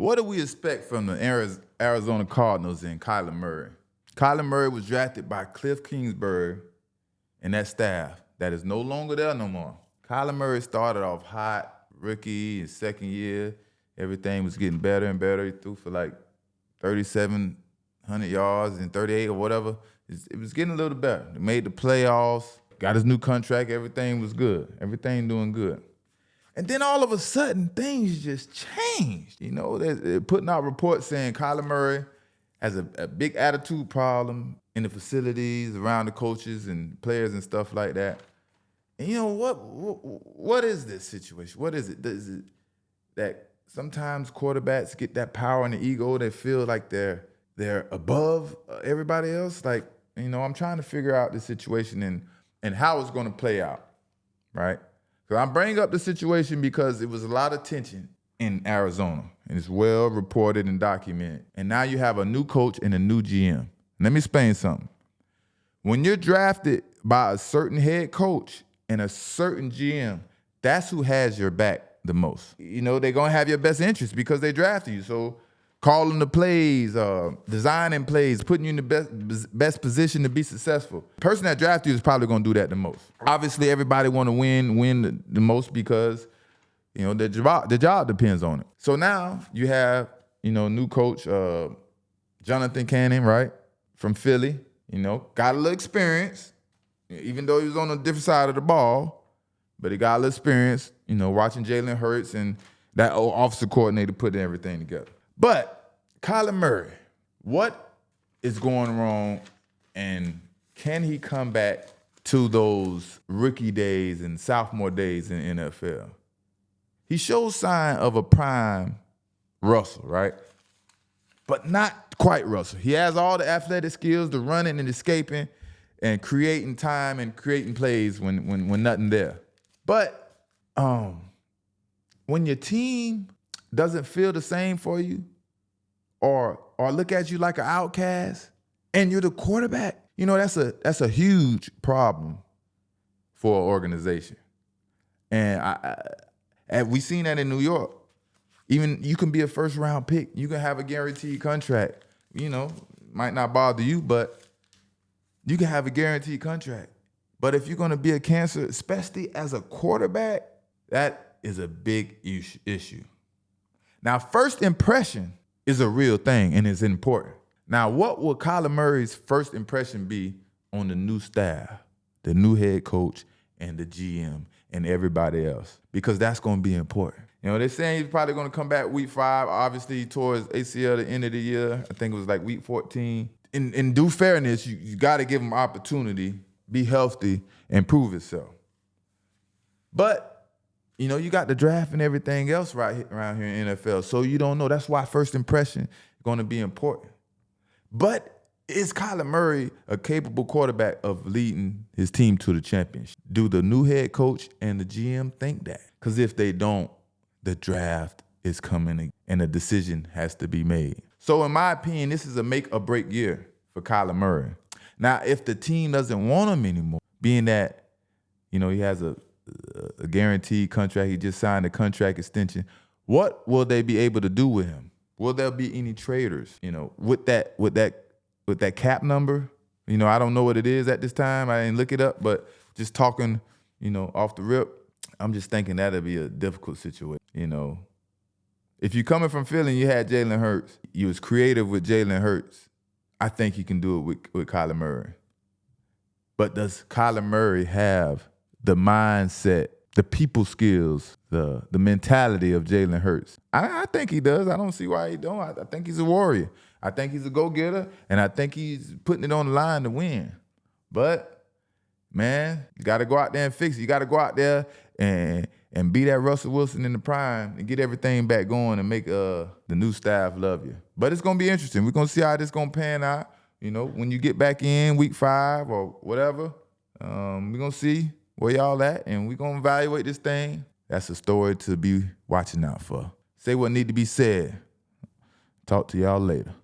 What do we expect from the Arizona Cardinals and Kyler Murray? Kyler Murray was drafted by Cliff Kingsbury and that staff that is no longer there no more. Kyler Murray started off hot, rookie, his second year. Everything was getting better and better. He threw for like 3,700 yards and 38 or whatever. It was getting a little better. He made the playoffs, got his new contract. Everything was good. Everything doing good. And then all of a sudden, things just changed. You know, they're putting out reports saying Kyler Murray has a big attitude problem in the facilities, around the coaches and players and stuff like that. And you know, what is this situation? What is it? Is it that sometimes quarterbacks get that power and the ego, they feel like they're above everybody else? Like, you know, I'm trying to figure out the situation and how it's going to play out, right? So I'm bringing up the situation because it was a lot of tension in Arizona, and it's well reported and documented. And now you have a new coach and a new GM. Let me explain something. When you're drafted by a certain head coach and a certain GM, that's who has your back the most. You know, they're going to have your best interest because they drafted you. So calling the plays, designing plays, putting you in the best position to be successful. The person that drafted you is probably going to do that the most. Obviously, everybody want to win the most because, you know, the job depends on it. So now you have, you know, new coach, Jonathan Cannon, right, from Philly. You know, got a little experience, even though he was on a different side of the ball, but he got a little experience, you know, watching Jalen Hurts and that old offensive coordinator putting everything together. But Kyler Murray, what is going wrong, and can he come back to those rookie days and sophomore days in the NFL? He shows sign of a prime Russell, right? But not quite Russell. He has all the athletic skills, the running and escaping and creating time and creating plays when nothing there. But when your team doesn't feel the same for you or look at you like an outcast and you're the quarterback, you know, that's a huge problem for an organization. And we've seen that in New York. Even you can be a first-round pick. You can have a guaranteed contract. You know, might not bother you, but you can have a guaranteed contract. But if you're going to be a cancer, especially as a quarterback, that is a big issue. Now, first impression is a real thing and is important. Now, what will Kyler Murray's first impression be on the new staff, the new head coach, and the GM, and everybody else? Because that's going to be important. You know, they're saying he's probably going to come back week 5, obviously towards ACL the end of the year. I think it was like week 14. In due fairness, you got to give him opportunity, be healthy, and prove itself. But, you know, you got the draft and everything else around here in NFL, so you don't know. That's why first impression is going to be important. But is Kyler Murray a capable quarterback of leading his team to the championship? Do the new head coach and the GM think that? Because if they don't, the draft is coming and a decision has to be made. So in my opinion, this is a make or break year for Kyler Murray. Now, if the team doesn't want him anymore, being that, you know, he has a guaranteed contract, he just signed a contract extension, what will they be able to do with him? Will there be any traders, you know, with that cap number? You know, I don't know what it is at this time. I didn't look it up, but just talking, you know, off the rip, I'm just thinking that'll be a difficult situation. You know, if you're coming from Philly and you had Jalen Hurts, you was creative with Jalen Hurts, I think you can do it with Kyler Murray. But does Kyler Murray have the mindset, the people skills, the mentality of Jalen Hurts? I think he does. I don't see why he don't. I think he's a warrior. I think he's a go-getter, and I think he's putting it on the line to win. But, man, you got to go out there and fix it. You got to go out there and be that Russell Wilson in the prime and get everything back going and make the new staff love you. But it's going to be interesting. We're going to see how this going to pan out. You know, when you get back in week 5 or whatever, we're going to see where y'all at, and we're going to evaluate this thing. That's a story to be watching out for. Say what need to be said. Talk to y'all later.